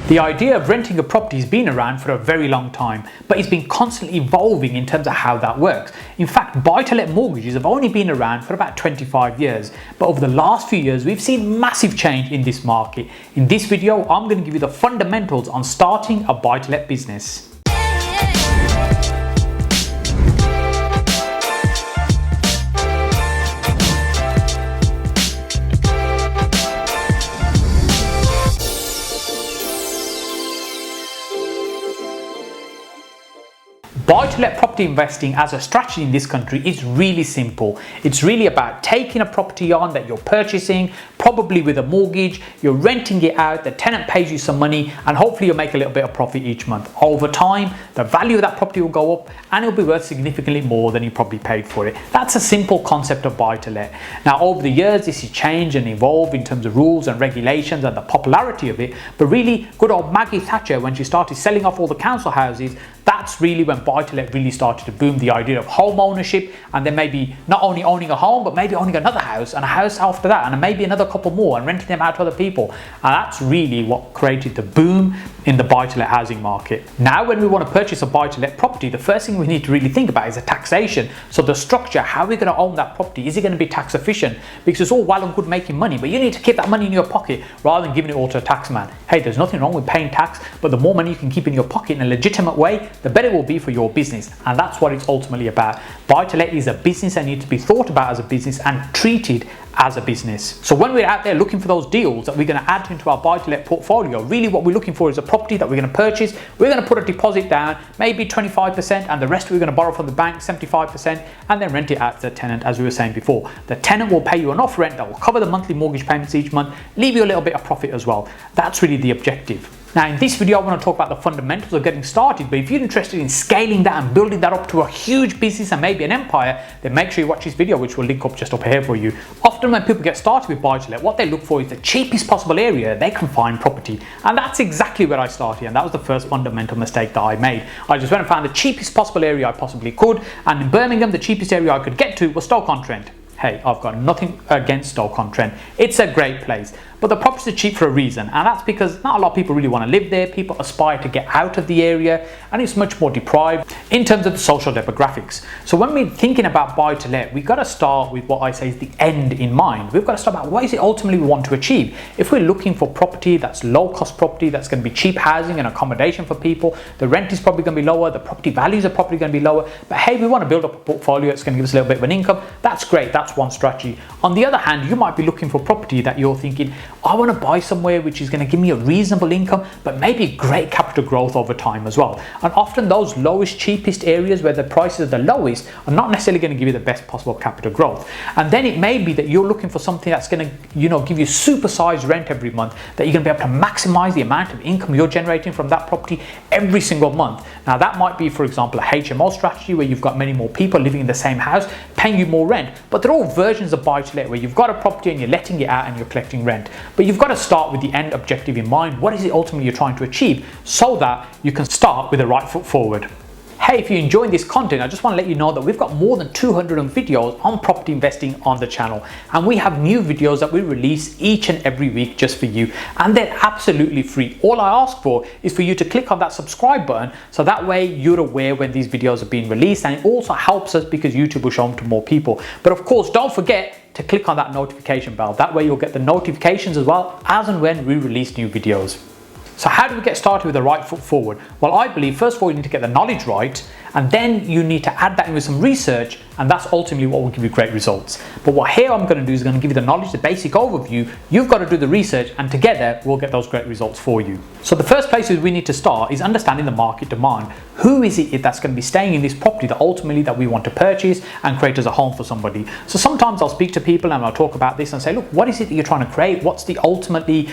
The idea of renting a property has been around for a very long time, but it's been constantly evolving in terms of how that works. In fact, buy-to-let mortgages have only been around for about 25 years, but over the last few years we've seen massive change in this market. In this video, I'm going to give you the fundamentals on starting a buy-to-let business. Buy-to-let property investing as a strategy in this country is really simple. It's really about taking a property on that you're purchasing, probably with a mortgage, you're renting it out, the tenant pays you some money, and hopefully you'll make a little bit of profit each month. Over time, the value of that property will go up and it'll be worth significantly more than you probably paid for it. That's a simple concept of buy-to-let. Now, over the years, this has changed and evolved in terms of rules and regulations and the popularity of it, but really, good old Maggie Thatcher, when she started selling off all the council houses, that's really when buy-to-let really started to boom. The idea of home ownership, and then maybe not only owning a home, but maybe owning another house and a house after that, and maybe another couple more, and renting them out to other people. And that's really what created the boom in the buy-to-let housing market. Now, when we want to purchase a buy-to-let property, the first thing we need to really think about is the taxation. So the structure, how are we going to own that property? Is it going to be tax efficient? Because it's all well and good making money, but you need to keep that money in your pocket rather than giving it all to a tax man. Hey, there's nothing wrong with paying tax, but the more money you can keep in your pocket in a legitimate way, the better it will be for your business. And that's what it's ultimately about. Buy-to-let is a business that needs to be thought about as a business and treated as a business. So when we're out there looking for those deals that we're going to add into our buy-to-let portfolio, really what we're looking for is a property that we're going to purchase. We're going to put a deposit down, maybe 25%, and the rest we're going to borrow from the bank, 75%, and then rent it out to the tenant, as we were saying before. The tenant will pay you enough rent that will cover the monthly mortgage payments each month, leave you a little bit of profit as well. That's really the objective. Now, in this video, I want to talk about the fundamentals of getting started, but if you're interested in scaling that and building that up to a huge business and maybe an empire, then make sure you watch this video, which will link up just up here for you. Often when people get started with buy-to-let, what they look for is the cheapest possible area they can find property. And that's exactly where I started, and that was the first fundamental mistake that I made. I just went and found the cheapest possible area I possibly could, and in Birmingham, the cheapest area I could get to was Stoke-on-Trent. Hey, I've got nothing against Stoke-on-Trent. It's a great place. But the properties are cheap for a reason, and that's because not a lot of people really want to live there. People aspire to get out of the area, and it's much more deprived in terms of the social demographics. So when we're thinking about buy-to-let, we've got to start with what I say is the end in mind. We've got to start about what is it ultimately we want to achieve. If we're looking for property that's low-cost property, that's going to be cheap housing and accommodation for people, the rent is probably going to be lower, the property values are probably going to be lower, but hey, we want to build up a portfolio that's going to give us a little bit of an income, that's great, that's one strategy. On the other hand, you might be looking for property that you're thinking, I want to buy somewhere which is going to give me a reasonable income, but maybe great capital growth over time as well. And often those lowest, cheapest areas where the prices are the lowest are not necessarily going to give you the best possible capital growth. And then it may be that you're looking for something that's going to, give you supersized rent every month, that you're going to be able to maximize the amount of income you're generating from that property every single month. Now that might be, for example, a HMO strategy where you've got many more people living in the same house, paying you more rent, but they're all versions of buy-to-let where you've got a property and you're letting it out and you're collecting rent. But you've got to start with the end objective in mind. What is it ultimately you're trying to achieve, so that you can start with the right foot forward. Hey, if you're enjoying this content, I just want to let you know that we've got more than 200 videos on property investing on the channel, and we have new videos that we release each and every week just for you, and they're absolutely free. All I ask for is for you to click on that subscribe button, so that way you're aware when these videos are being released, and it also helps us because YouTube will show them to more people. But of course, don't forget to click on that notification bell. That way you'll get the notifications as well as and when we release new videos. So how do we get started with the right foot forward? Well, I believe first of all you need to get the knowledge right, and then you need to add that in with some research, and that's ultimately what will give you great results. But what here I'm going to do is going to give you the knowledge, the basic overview. You've got to do the research, and together we'll get those great results for you. So the first place we need to start is understanding the market demand. Who is it that's going to be staying in this property that ultimately that we want to purchase and create as a home for somebody? So sometimes I'll speak to people and I'll talk about this and say, look, what is it that you're trying to create? What's the ultimately,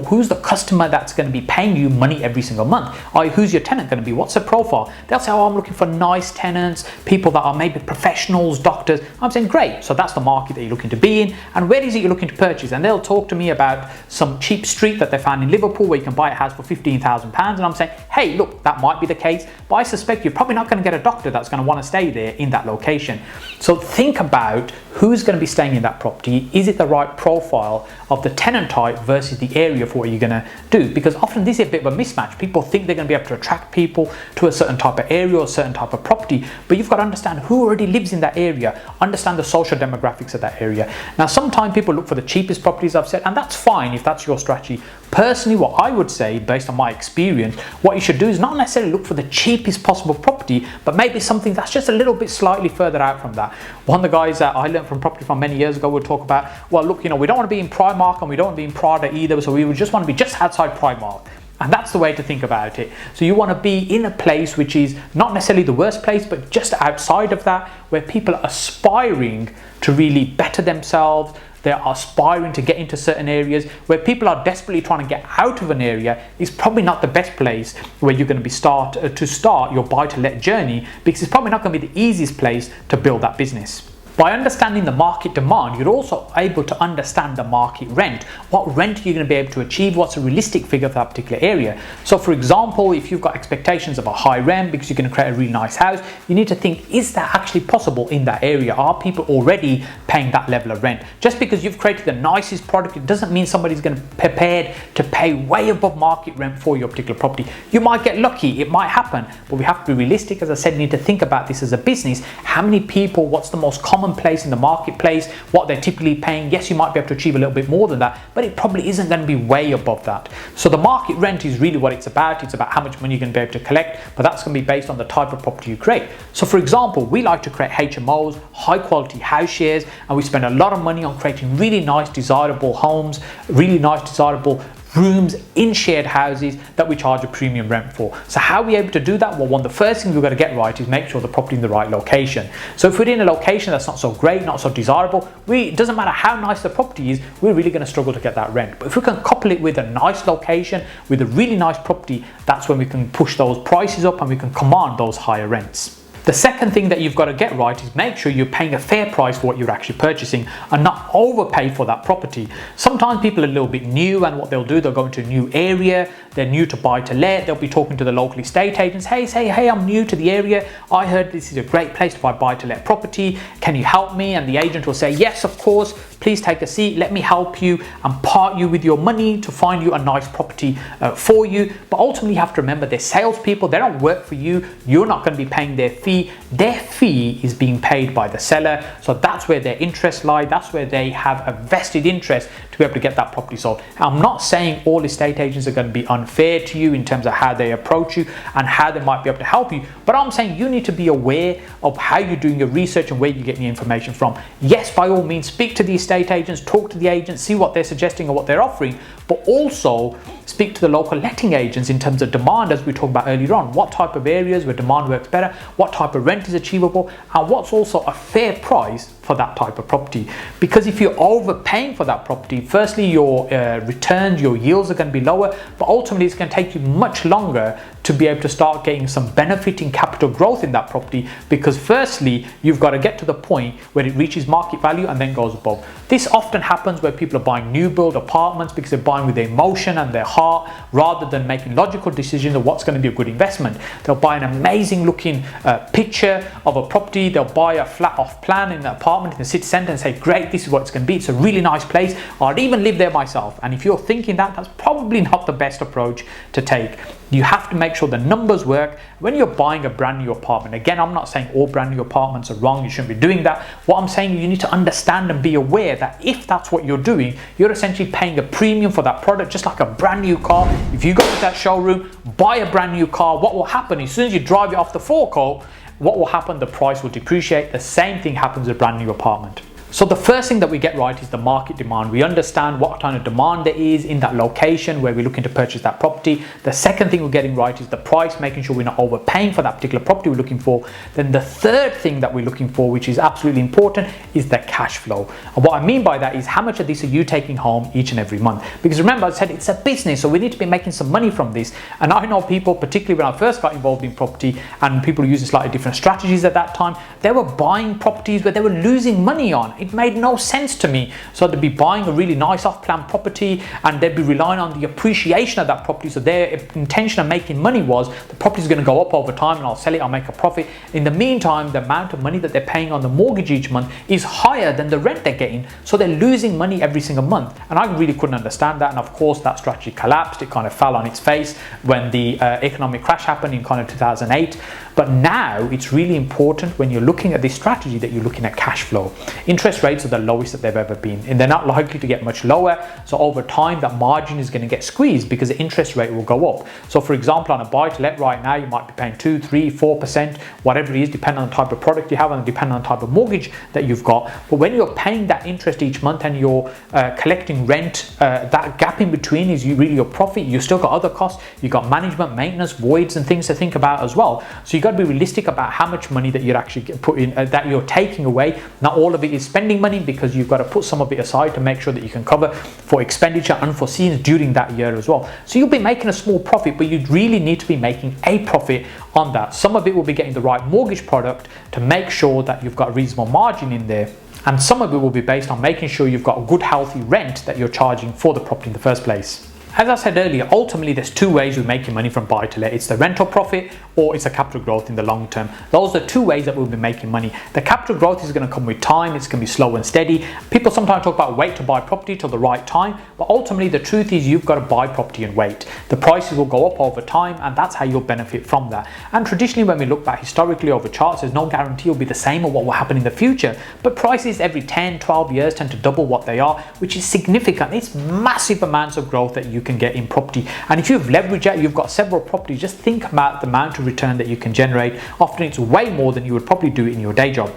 who's the customer that's going to be paying you money every single month? Who's your tenant going to be? What's the profile? They'll say, oh, I'm looking for for nice tenants, people that are maybe professionals, doctors. I'm saying, great, so that's the market that you're looking to be in, and where is it you're looking to purchase? And they'll talk to me about some cheap street that they found in Liverpool where you can buy a house for £15,000, and I'm saying, hey, look, that might be the case, but I suspect you're probably not going to get a doctor that's going to want to stay there in that location. So think about who's going to be staying in that property. Is it the right profile of the tenant type versus the area for what you're going to do? Because often this is a bit of a mismatch. People think they're going to be able to attract people to a certain type of area or a certain type of property, but you've got to understand who already lives in that area, understand the social demographics of that area. Now, sometimes people look for the cheapest properties, I've said, and that's fine if that's your strategy. Personally, what I would say, based on my experience, what you should do is not necessarily look for the cheapest possible property, but maybe something that's just a little bit slightly further out from that. One of the guys that I learned from property from many years ago would talk about, well, look, we don't want to be in Primark and we don't want to be in Prada either, so we would just want to be just outside Primark. And that's the way to think about it. So you want to be in a place which is not necessarily the worst place, but just outside of that, where people are aspiring to really better themselves. They're aspiring to get into certain areas. Where people are desperately trying to get out of an area is probably not the best place where you're going to start your buy-to-let journey, because it's probably not going to be the easiest place to build that business. By understanding the market demand, you're also able to understand the market rent. What rent are you going to be able to achieve? What's a realistic figure for that particular area? So for example, if you've got expectations of a high rent because you're going to create a really nice house, you need to think, is that actually possible in that area? Are people already paying that level of rent? Just because you've created the nicest product, it doesn't mean somebody's going to be prepared to pay way above market rent for your particular property. You might get lucky, it might happen, but we have to be realistic. As I said, you need to think about this as a business. How many people, what's the most common place in the marketplace, what they're typically paying? Yes, you might be able to achieve a little bit more than that, but it probably isn't going to be way above that. So the market rent is really what it's about. It's about how much money you're going to be able to collect, but that's going to be based on the type of property you create. So for example, we like to create HMOs, high quality house shares, and we spend a lot of money on creating really nice desirable homes, really nice desirable rooms in shared houses that we charge a premium rent for. So how are we able to do that? Well, one of the first things we've got to get right is make sure the property in the right location. So if we're in a location that's not so great, not so desirable, it doesn't matter how nice the property is, we're really going to struggle to get that rent. But if we can couple it with a nice location, with a really nice property, that's when we can push those prices up and we can command those higher rents. The second thing that you've got to get right is make sure you're paying a fair price for what you're actually purchasing and not overpay for that property. Sometimes people are a little bit new, and what they'll do, they'll go into a new area, they're new to buy to let, they'll be talking to the local estate agents, hey, I'm new to the area, I heard this is a great place to buy to let property, can you help me? And the agent will say, yes, of course, please take a seat, let me help you and part you with your money to find you a nice property for you. But ultimately you have to remember, they're salespeople, they don't work for you, you're not going to be paying their fee. Their fee is being paid by the seller, so that's where their interests lie, that's where they have a vested interest to be able to get that property sold. I'm not saying all estate agents are going to be unfair to you in terms of how they approach you and how they might be able to help you, but I'm saying you need to be aware of how you're doing your research and where you're getting the information from. Yes, by all means, speak to the estate agents, talk to the agents, see what they're suggesting or what they're offering, but also speak to the local letting agents in terms of demand, as we talked about earlier on. What type of areas where demand works better, what type of rent is achievable, and what's also a fair price for that type of property. Because if you're overpaying for that property, firstly your returns, your yields are going to be lower, but ultimately it's going to take you much longer to be able to start getting some benefit in capital growth in that property, because firstly you've got to get to the point where it reaches market value and then goes above. This often happens where people are buying new build apartments because they're buying with their emotion and their heart rather than making logical decisions of what's going to be a good investment. They'll buy an amazing looking picture of a property, they'll buy a flat off plan in an apartment in the city centre and say, great, this is what it's going to be, it's a really nice place, I'd even live there myself. And if you're thinking that, that's probably not the best approach to take. You have to make sure the numbers work when you're buying a brand new apartment. Again, I'm not saying all brand new apartments are wrong, you shouldn't be doing that. What I'm saying is you need to understand and be aware that if that's what you're doing, you're essentially paying a premium for that product, just like a brand new car. If you go to that showroom, buy a brand new car, what will happen as soon as you drive it off the forecourt, what will happen? The price will depreciate. The same thing happens with a brand new apartment. So the first thing that we get right is the market demand. We understand what kind of demand there is in that location where we're looking to purchase that property. The second thing we're getting right is the price, making sure we're not overpaying for that particular property we're looking for. Then the third thing that we're looking for, which is absolutely important, is the cash flow. And what I mean by that is how much of this are you taking home each and every month? Because remember, I said it's a business, so we need to be making some money from this. And I know people, particularly when I first got involved in property, and people using slightly different strategies at that time, they were buying properties where they were losing money on. It made no sense to me. So they'd be buying a really nice off-plan property and they'd be relying on the appreciation of that property. So their intention of making money was the property is going to go up over time and I'll sell it, I'll make a profit. In the meantime, the amount of money that they're paying on the mortgage each month is higher than the rent they're getting. So they're losing money every single month. And I really couldn't understand that. And of course, that strategy collapsed. It kind of fell on its face when the economic crash happened in kind of 2008. But now it's really important when you're looking at this strategy that you're looking at cash flow. Interest rates are the lowest that they've ever been, and they're not likely to get much lower. So over time, that margin is going to get squeezed because the interest rate will go up. So for example, on a buy-to-let right now, you might be paying 2, 3, 4%, whatever it is, depending on the type of product you have and depending on the type of mortgage that you've got. But when you're paying that interest each month and you're collecting rent, that gap in between is really your profit. You've still got other costs. You've got management, maintenance, voids and things to think about as well. So you've got to be realistic about how much money that you're actually putting, that you're taking away. Not all of it is spending money, because you've got to put some of it aside to make sure that you can cover for expenditure unforeseen during that year as well. So you'll be making a small profit, but you really need to be making a profit on that. Some of it will be getting the right mortgage product to make sure that you've got a reasonable margin in there. And some of it will be based on making sure you've got a good healthy rent that you're charging for the property in the first place. As I said earlier, ultimately there's two ways we're making money from buy-to-let. It's the rental profit or it's a capital growth in the long term. Those are two ways that we'll be making money. The capital growth is going to come with time. It's going to be slow and steady. People sometimes talk about wait to buy property till the right time, but ultimately the truth is you've got to buy property and wait. The prices will go up over time and that's how you'll benefit from that. And traditionally, when we look back historically over charts, there's no guarantee it'll be the same or what will happen in the future, but prices every 10, 12 years tend to double what they are, which is significant. It's massive amounts of growth that you can get in property. And if you've leveraged it, you've got several properties, just think about the amount of return that you can generate. Often it's way more than you would probably do in your day job.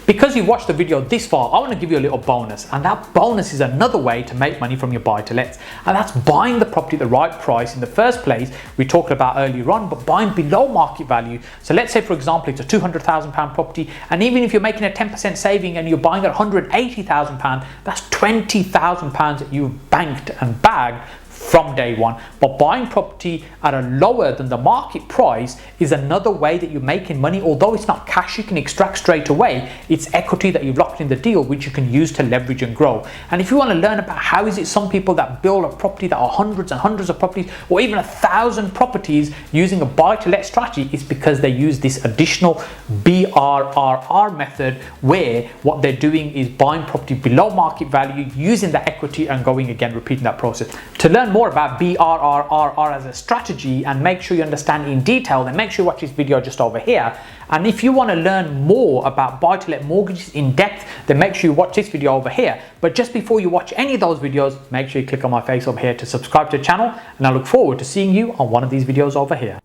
Because you've watched the video this far, I want to give you a little bonus, and that bonus is another way to make money from your buy-to-lets, and that's buying the property at the right price in the first place. We talked about earlier on, but buying below market value. So let's say, for example, it's a £200,000 property, and even if you're making a 10% saving and you're buying at £180,000, that's £20,000 that you've banked and bagged from day one. But buying property at a lower than the market price is another way that you're making money. Although it's not cash you can extract straight away, it's equity that you've locked in the deal, which you can use to leverage and grow. And if you want to learn about how is it some people that build a property that are hundreds and hundreds of properties or even 1,000 properties using a buy-to-let strategy, it's because they use this additional BRRR method, where what they're doing is buying property below market value, using that equity and going again, repeating that process. To learn more about BRRR as a strategy and make sure you understand in detail, then make sure you watch this video just over here. And if you want to learn more about buy-to-let mortgages in depth, then make sure you watch this video over here. But just before you watch any of those videos, make sure you click on my face over here to subscribe to the channel, and I look forward to seeing you on one of these videos over here.